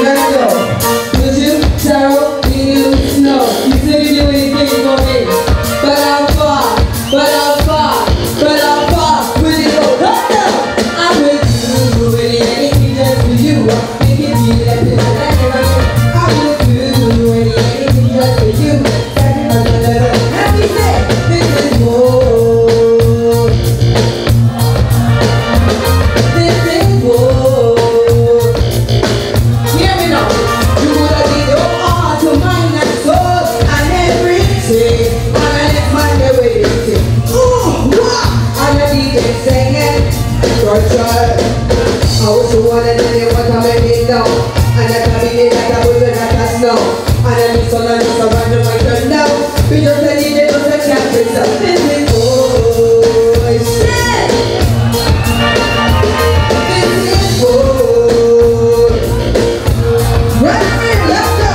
Let's go. Would you tell me you know you couldn't do anything for me? But I'm far, but I'm far, but I'm far. Would you go? I would do anything just for you. Make it feel like this. I would do anything just for you. Let me say, this is more. This is more. Hear me now. You would give your heart to mind and soul and everything. And it's my way to sing. Ooh, wow. And the DJ singing. Your child. I was the one that didn't want to make it down. And I can be like I was like a snow. And I need some of this around the mic and now. Because the DJ was a captain. So this is boys. This is boys. Right here, let's go.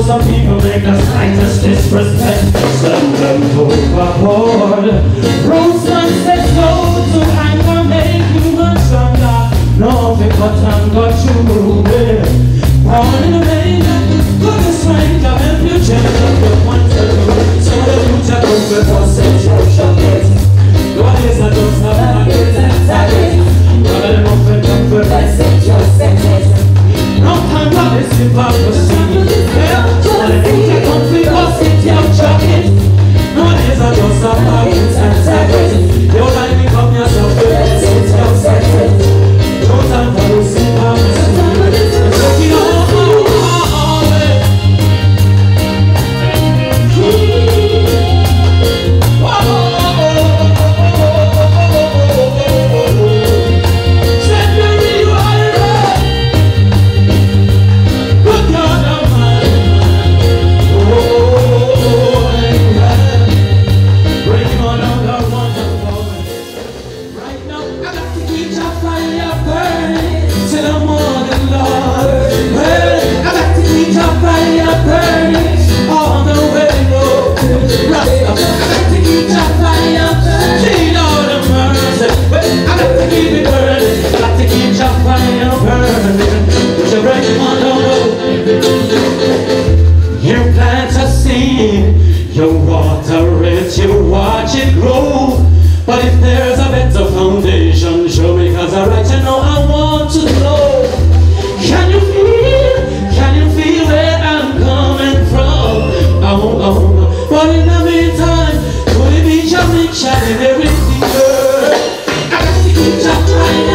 Some people make the slightest disrespect, send them overboard. Rose sunset go to anger, make you much stronger. No, because I'm got you there. Born in a manger, good as strength, I'll help you change up your point of view. So the future comes before sensation gets. God is a dose of markets and targets. Rather than open comfort, I set your senses. No time for this hypocrisy. You water it, you watch it grow. But if there's a better foundation, show me, cause I right you know I want to know. Can you feel where I'm coming from? Oh. But in the meantime, could it be Jamaica and everything, girl? I got to keep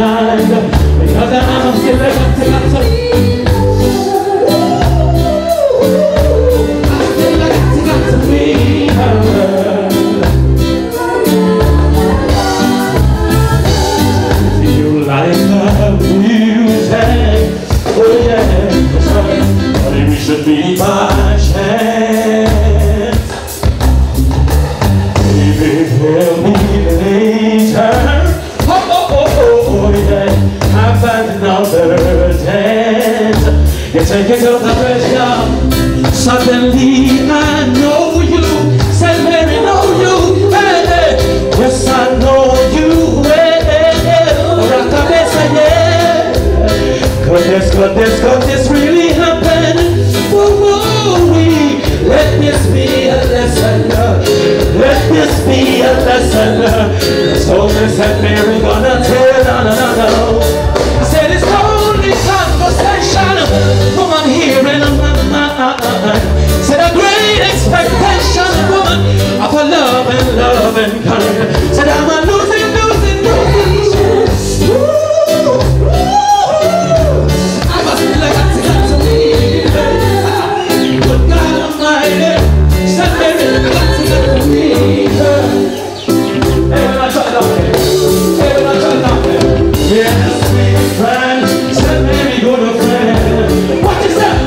mind, because I'm still got to be her. Do you like the music? Oh yeah, but it should be my chance. Baby, tell me later. Oh yeah, I find another dance. You're taking up the pressure. Suddenly I know you. Said Mary, know you. Hey, hey. Yes, I know you. Hey, hey, hey. Could this really happen? Let this be a lesson. Let this be a lesson. So they said Mary gonna tell another. I said it's only conversation. Woman here in my mind. Said a great expectation, woman, of a love and kind. Said I'm a losing. I must be like got to me. Good God Almighty. Said Mary, got to me. Hey, when I try to yeah, sweet friend. Said Mary, good friend. What is that?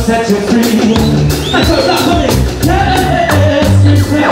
Set you free. That's what's not coming. Yes, you're free.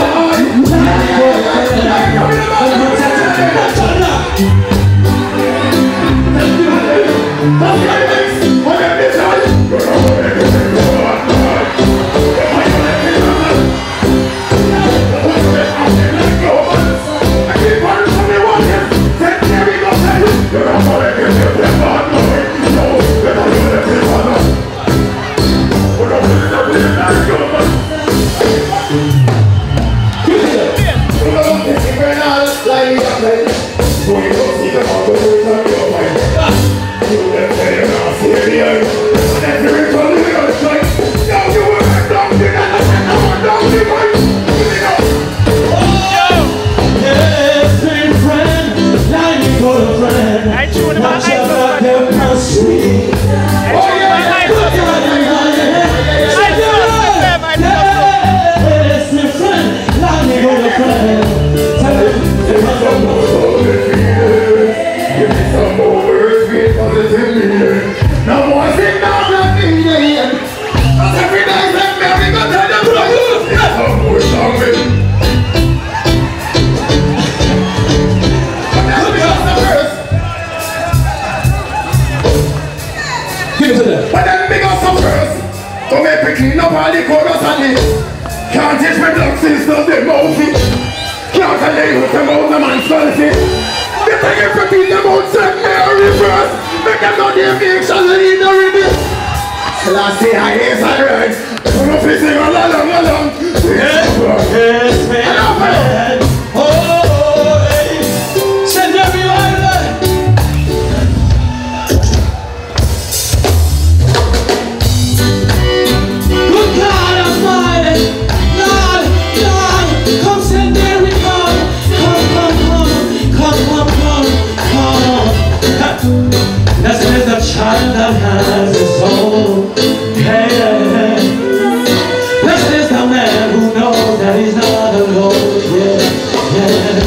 But then big us up first. To make me clean up all the chorus and it. Can't teach me black sisters, they mouthy. Can't tell you who's them out, the man's fancy. They take everything them out, set me a reverse. Make them know the fiction lead the rhythm. Till I say I is alright. I'm not pissing along. Yes, man. Oh, hey. Send everyone. Child that has a soul, hey, hey. Blessed is the man who knows that he's not alone, yeah, yeah.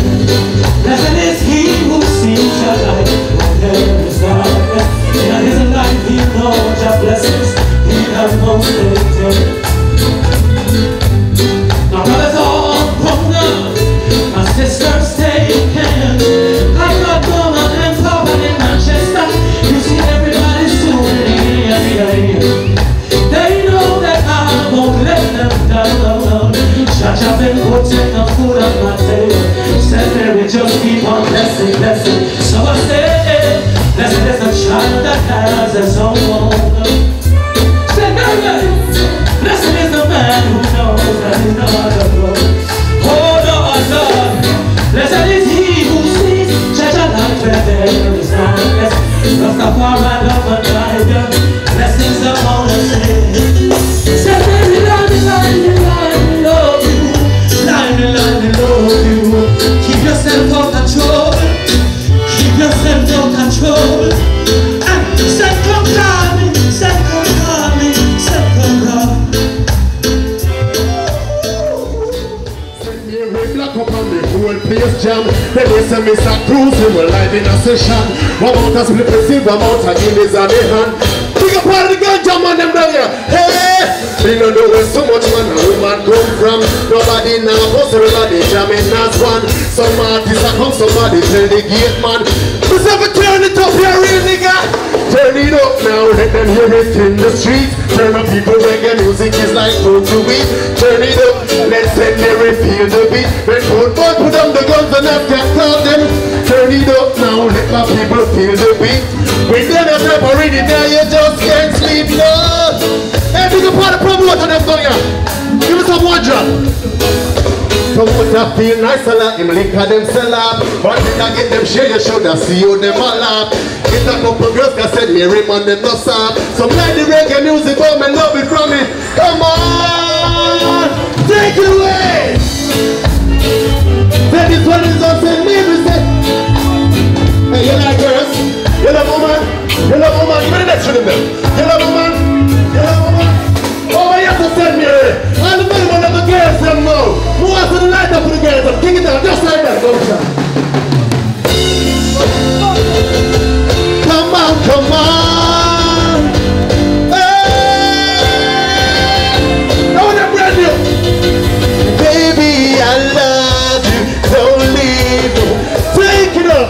Blessed is he who sees your light when there is darkness. In his life he knows your blessings, he has most taken. My brothers all grown up, my sisters taken. I got mama and papa in Manchester. You see everybody's tuning in. They know that I won't let them down. Church have been putting the food on my table. Said Mary, just keep on blessing. So I said, blessed is the child that has his own. Said Mary. another road. Hold on, Lord. Blessed is he who sees such a life where there is darkness. Rastafari love and guide. Blessings upon us. Say, baby, love you, love you. Love you. Keep yourself on control. Keep yourself on control. And say, come call me. Say, come call me. Say, come call me. Black up on the whole place jam. Then they say Mr. Cruz, he will live in a session. One amount of split receive, one amount of guineas on the hand. Big up all the girl jam on them down here. Hey! They don't know where so much man and woman come from. Nobody now goes, everybody jamming as one. Some artists are come, somebody tell the gate man. Just have to turn it up here, real nigga. Turn it up now, let them hear it in the streets. Turn up people, reggae music is like food to eat. Turn it up, let's send them feel the beat. When food boy put down the guns and have to call them. Turn it up now, let my people feel the beat. When they have never read it now, you just can't sleep, Lord. Hey, big up all the promoter them down here. Give us some one drop. Promoter feel nice a lot, him link a them sell up. But did I get them share, you should have see you them all up. Get a couple girls that said Mary man them no stop. Some like the reggae music, but me love it from me. Come on, take it away. Say this one is us and Mary say. Hey, you like girls? You love woman? You love woman? Give me the next one them. You love woman? You love woman? Oh, you have to send Mary. All the men want the girls them know. Who wants to light up for the girls? Kick it down, just like that. Go down. Come on, come on. Hey! Now they're brand new. Baby, I love you. Don't leave me. Take it up.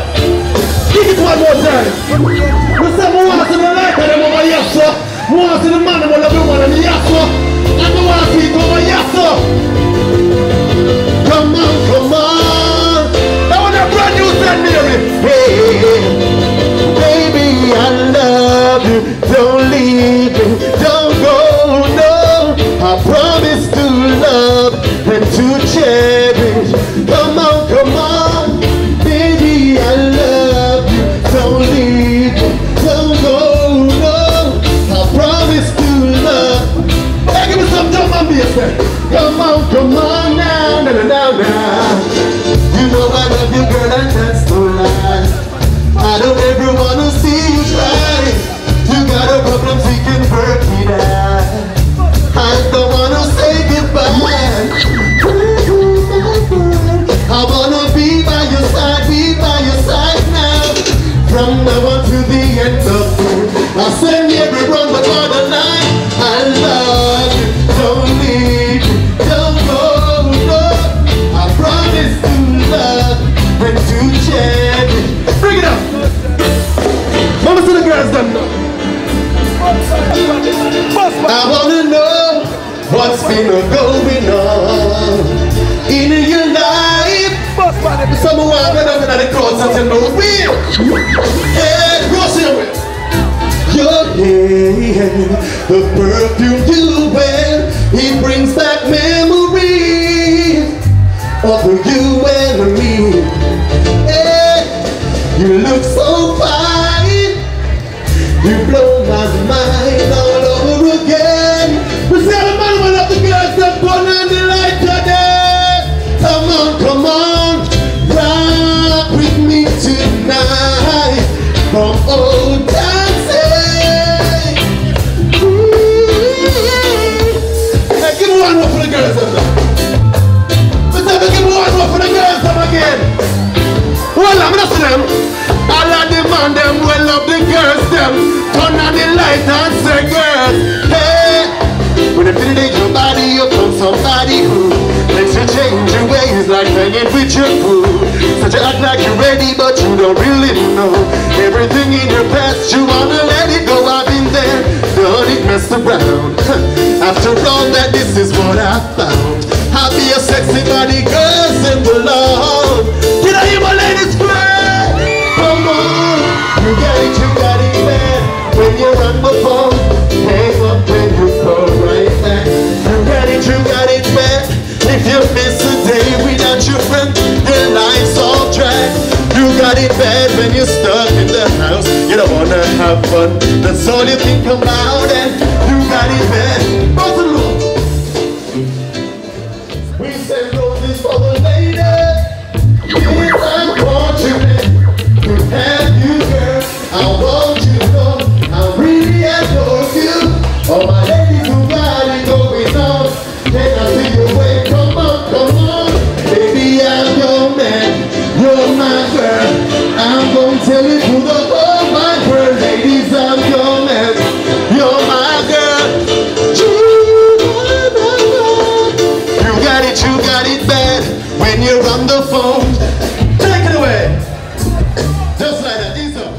Kick it one more time. You say, who wants to light them over here, sir? Who wants to the man who love you one and yes, sir? And who wants to eat over here, sir? Come on, come on. Now they're brand new, St. Mary. Hey. Baby, I love you, don't leave me, don't go, no. I promise to love and to cherish. Come on, baby, I love you, don't leave me, don't go, no. I promise to love. Hey, give me some drum and bass there. Come on now, now. You know I love you, girl, and that's no lie. I don't ever wanna see you try. You got a problem, we can work it out. I don't wanna say goodbye. I wanna be by your side now. From now on to the end of the I'll send everyone but on the line. I love you, don't leave me, don't go, no. I promise to love and to cherish. Bring it up! Mama to the girls done now. I wanna know what's been going on in your life. Someone went up in the crowd and said, no, real. Yeah, cross your way. Your hair, the perfume you wear, it brings back memories of you and me. You look so fine. You blow my mind all over again. We say the man one of the girls that burn on the light today. Come on, rock with me tonight. From old dancing. Hey, give me one more for the girls give me one more for the girls again. Well, I'm not them. All of the man them will love the girls them. Turn on the light and say girls, hey. When you feel it in your body, you from somebody who makes you change your ways like hanging with your food. So you act like you're ready, but you don't really know. Everything in your past, you wanna let it go. I've been there, done it, messed around. After all that, this is what I found. I'll be a sexy body girl, simple love. Can I hear my ladies cry? Come on, you got it bad. When you're on the phone, hang up when you call right back. You got it bad. got it bad when you're stuck in the house. You don't wanna have fun, that's all you think about. And you got it bad. Both of them. We send roses for the lady. Yes, I'm fortunate to have you, girl. I want you to know I really adore you. All my ladies who got it going on, can I see you way? Come on, come on. Baby, I'm your man, you're my girl. I'm gonna tell it to the whole wide world. Ladies, I'm your man, you're my girl. You got it bad when you're on the phone. Take it away. Just like that, these are.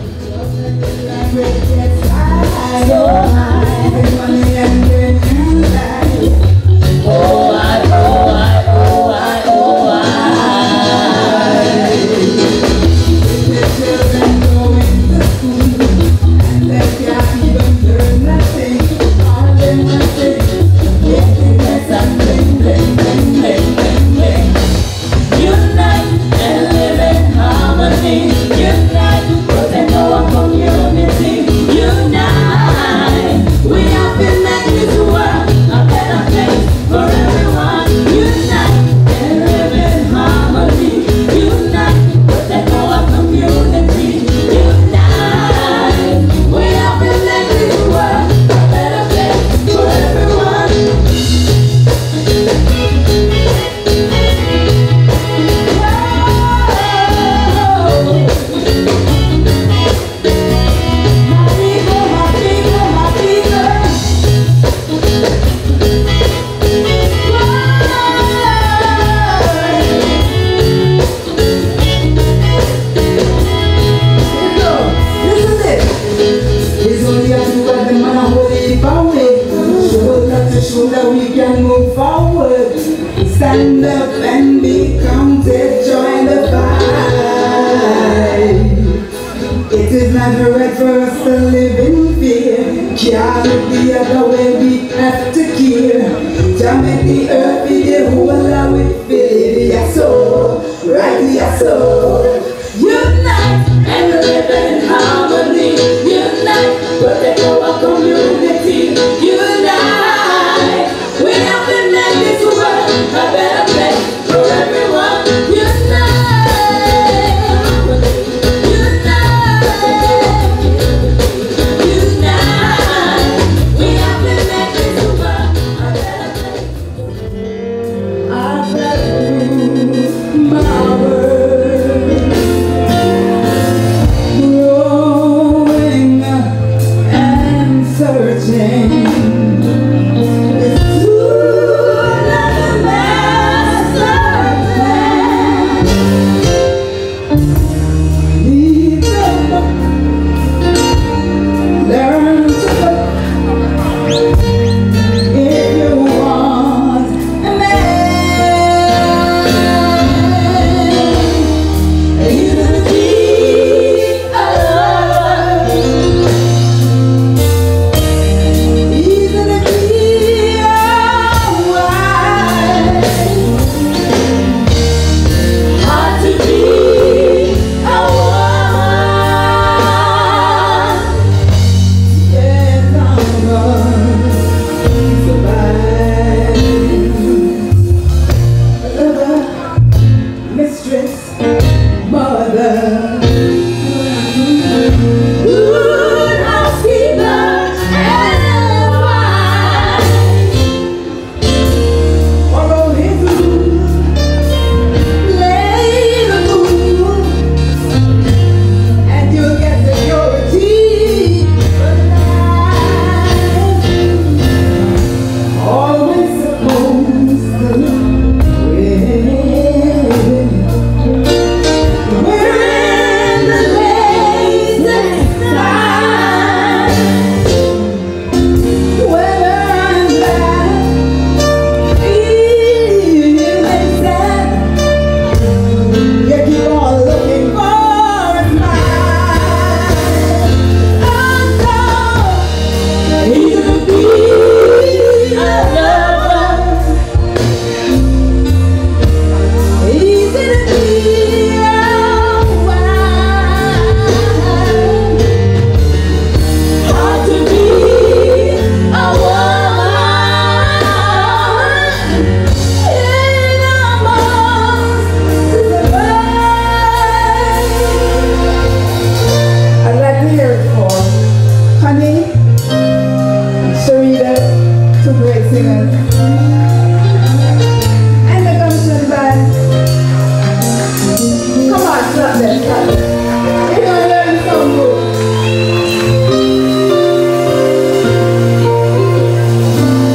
Stand up and be counted, join the fight. It is not right for us to live in fear. Can't be other way, we have to kill. Jam in the earth, be the whole of it, feel yes so, right yes so. Unite and live in harmony. Unite, protect our community. Unite, we have to make this world a better place for everyone. Unite, we have to make this world a better place. I bless you, my word. And the gunshots back. Come on, stop there, stop there. You're gonna learn some good.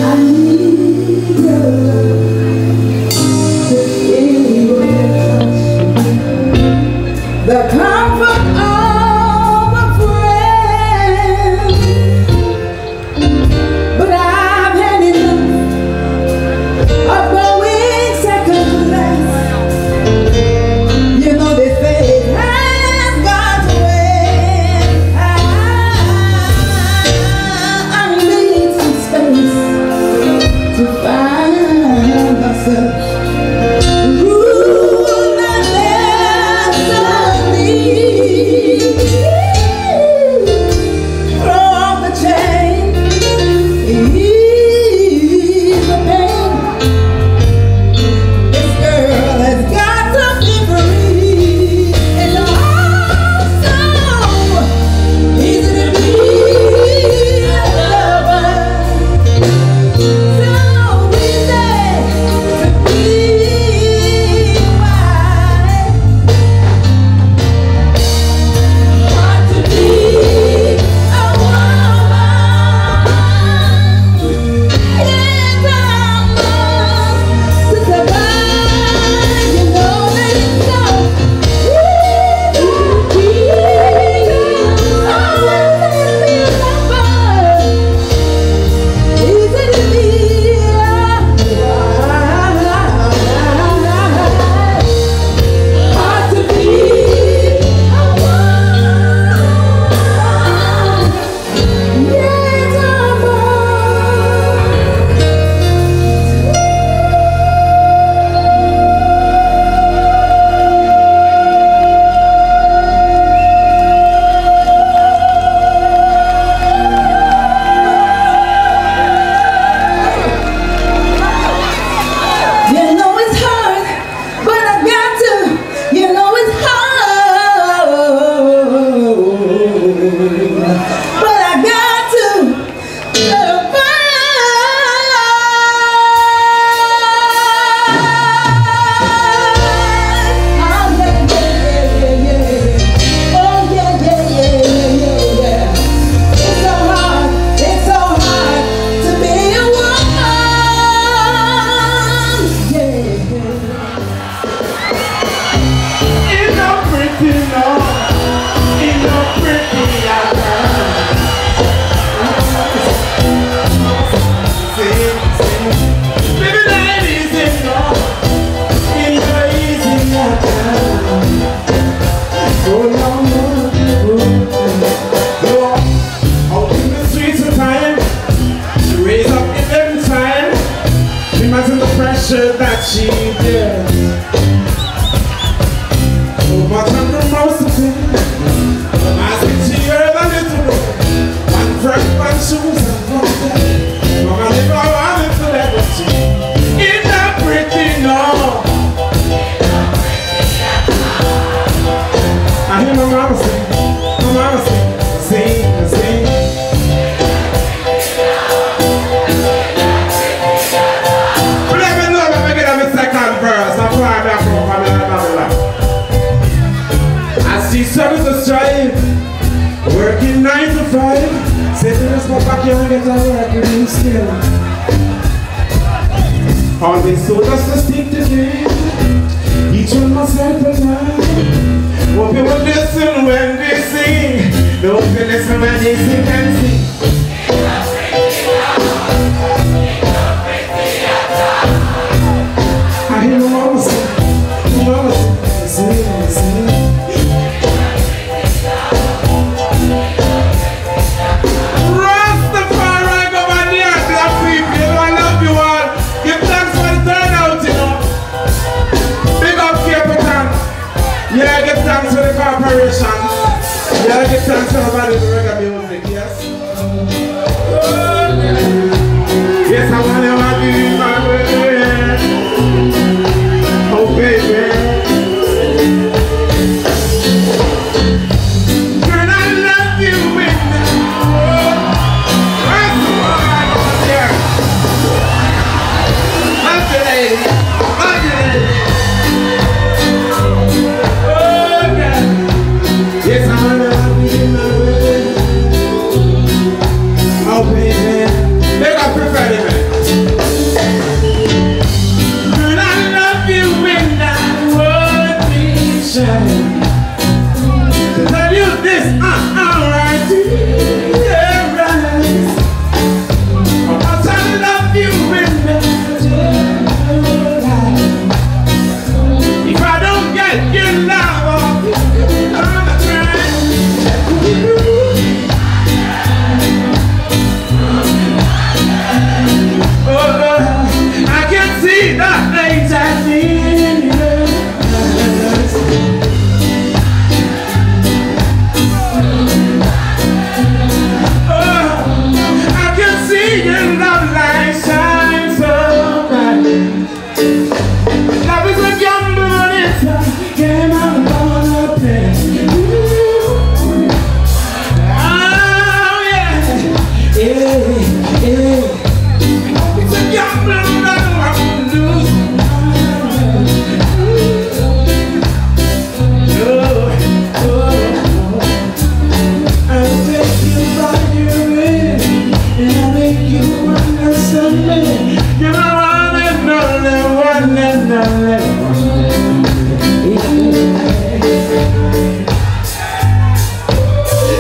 I need your love to feel your touch. The comfort of a friend. But I've had enough of going second class. You know they say it has got to end. I need some space to find myself. Ooh, that destiny. Throw off the chain, ease the pain. This girl has got to be free. It's all so easy to be a lover. So easy to be wild. Hard to be a woman. Yes, I must to survive. You know that it's so easy to be a lover. Easy to be a hard to be a woman. Yes, I You know it's hard, but I got to. You know it's hard, but I got to survive. Oh yeah. It's so hard to be a woman. Yeah. It's no pretty, no. It's no pretty, baby, that easy, no. It's no easy, oh, no. Out in the streets of time, she raised up in them time. Imagine the pressure that she did. So much under most of it. I think she heard a little bit. One fresh, one shoes, and one day. Mama, if I wanted to let her see. It's not pretty, no. I hear my mama sing, sing. Let me know if I get on the second verse. I'm flying back from Babylon. I see service to strive, working 9 to 5. Say to this back here and get a work with you still. All these soldiers to stick together, each one must help a man. Hope you will listen when they sing. Don't you listen when they sing and sing. I hear my mama sing, sing. Rastafari, go on there, black people, you know I love you all. Give thanks for the turnout, you know. Big up Cape Town. Yeah, give thanks for the corporation. Yeah, give thanks for everybody for reggae music, yes. Yes, I want you to be my baby. Oh, baby. Girl, I love you in the world. baby. Yes, I'm in my way. Oh, baby. They got preferred it, man. But I love you when I would be shy. Tell you this, alright. Yeah, right. Cause I love you when I do right. If I don't get your love, I'm I can see that things I need. I can see your love light shine so bright. Love is a gamble and it's a game I'm gonna play. Oh yeah, yeah. It's a gamble and I know I won't lose. I'll take you by your hand and I'll make you understand me. You're the one and only one and only one.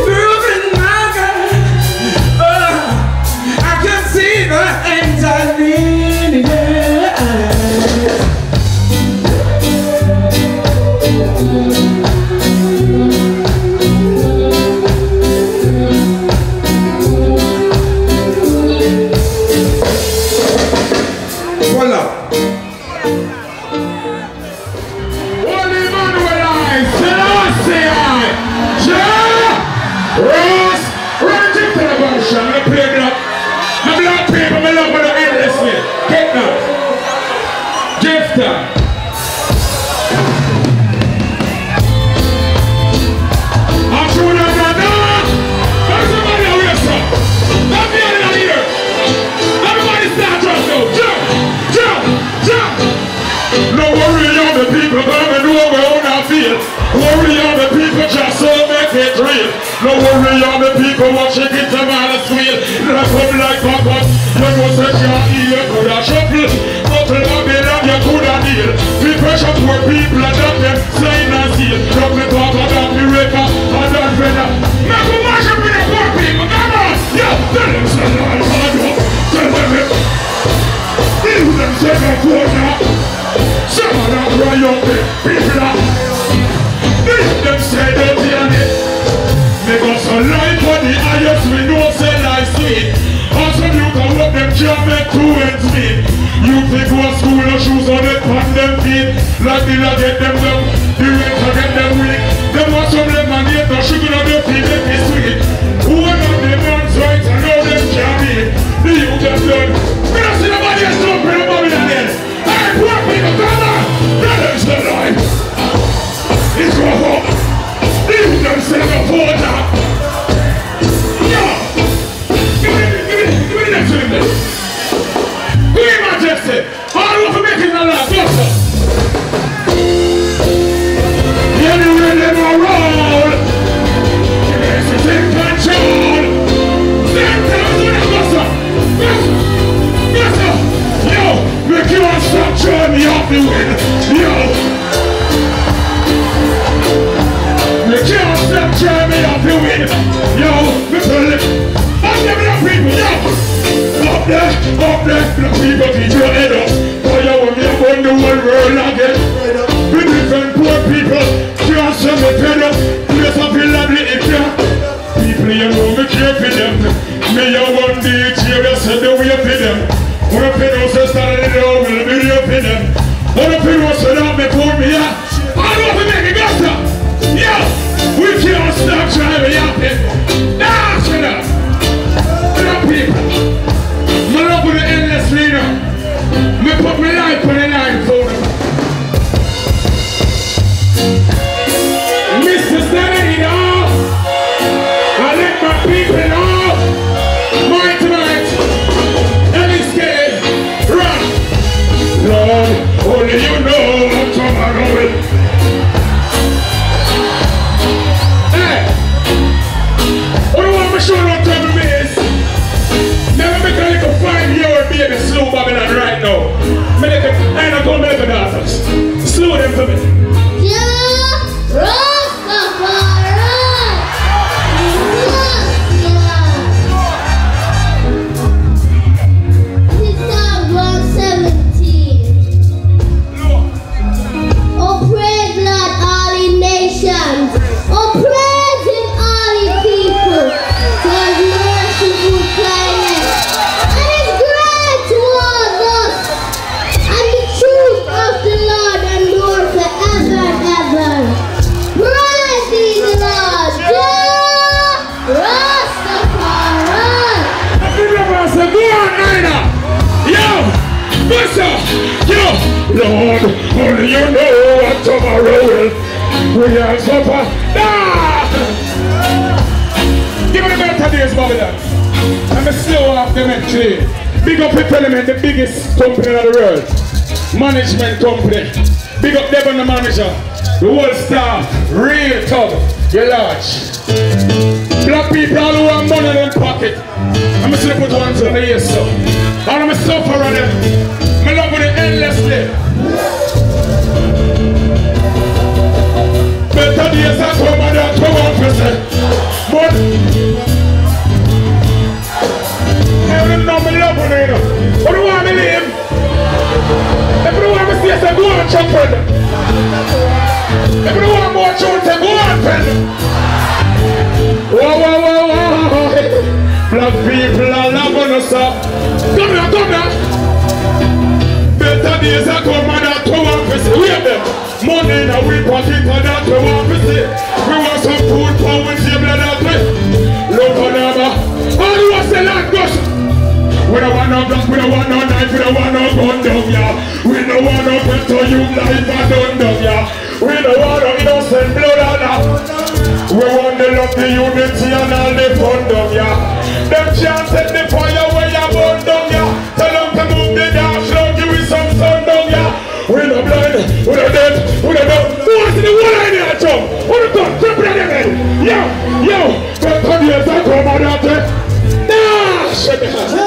Moving my girl, I can see the things I need, yeah. Voila. Holy Manuel I, Selassie I, Jah, Rose, run to the version, the play black. The black people, me love with the endlessly. Get that. Gift that. I'm sure that there's somebody out here, sir. Let me out here. Everybody start just now. Jump, jump, jump. No worry on the people, but we know we own our field. Worry on the people, just so make it real. No worry on the people, watching it to man and squeal. Like up like papas, you know say can't heal, you coulda shuffle. Couple of them, you coulda deal. We pressure poor people, and that them slain and seal. Drop me papa, drop me raper, and that brother. Make a mash up with the poor people, come on! Yo, tell them say I'm hard up. Tell them it. Leave them say no corner. Some of them cry up there, people up. Leave them say don't hear me. Make us a life for the highest, we know say life sweet. Also you can work them job, make two ends meet. You think what school or shoes on it, on them feet. Like the law get them down, the rent to get them weak. Them want some lemonade, no sugar on their feet, make it sweet. Who one of them runs right, I know them can't beat. The youth them done. We don't see nobody else jumping above it again. Hey, poor people, come on! That is the life. It's rough up. The youth them say no water. Yo! Give me the next one then. Give me majesty. All over making a lot, yes sir. Anyway, them a roll. Yes, you take control. Then tell us when I go, sir. Yes, sir. Yes, sir. Yo, make you all stop trying me off the win. Yo. Make you all stop trying me off the win. Yo, me tell it. I'm giving up people, yo. Up there, the people keep your head up. For you want me to run the whole world again. With different poor people, can't send me fed up. Place up in lovely India. People you know me care for them. Me you one day cheer you said the way for them. One of them says that I know will be there for them. One of them said that me put me up. I don't want to make a guster. Yo, we can't stop trying to be happy. Nah, shut up. People, my love with the endless leader. Me put my life on the line for them. Mr. Stanley, know. I let my people know. Might tonight, any scared, run. Lord. What's up? Yo, Lord, only you know what tomorrow will. We are supper. Give me the better days, Babylon. I'm a slow off them actually. Big up the Element, the biggest company in the world. Management company. Big up Devon the manager. The whole staff. Real tough. You're large. Black people all who have money in their pocket. I'm just going to put one to the ears, so. And I'm a sufferer on them. I love it endlessly. Better days are coming than 21%. But I don't know my love on it. What do you want me to live? If you want me to see, say go on, chop with them. If you want more children, say go on, pen. Whoa, whoa, whoa, whoa. Black people are loving us up. Come here, come here. Better days are coming than 21%. We have them. Money in a we pocket and that we want to see. We want some food, power, and table that way. Love for never. All you want to say like this. We don't want no gun, we don't want no knife, we don't want no gun down, yeah. We don't want no gun to you life and done down, yeah. We don't want no innocent blood and that. We want the love, the unity and all the fun down, yeah. Them can't set the fire where you burn down, yeah. Tell them to move the dash, don't give me some sun down, yeah. We don't blind, we don't dead, we don't know. Who wants to the one idea, Joe? Who the fuck, jump in the head? Yo, but come here, come on out there. Nah, shut the house.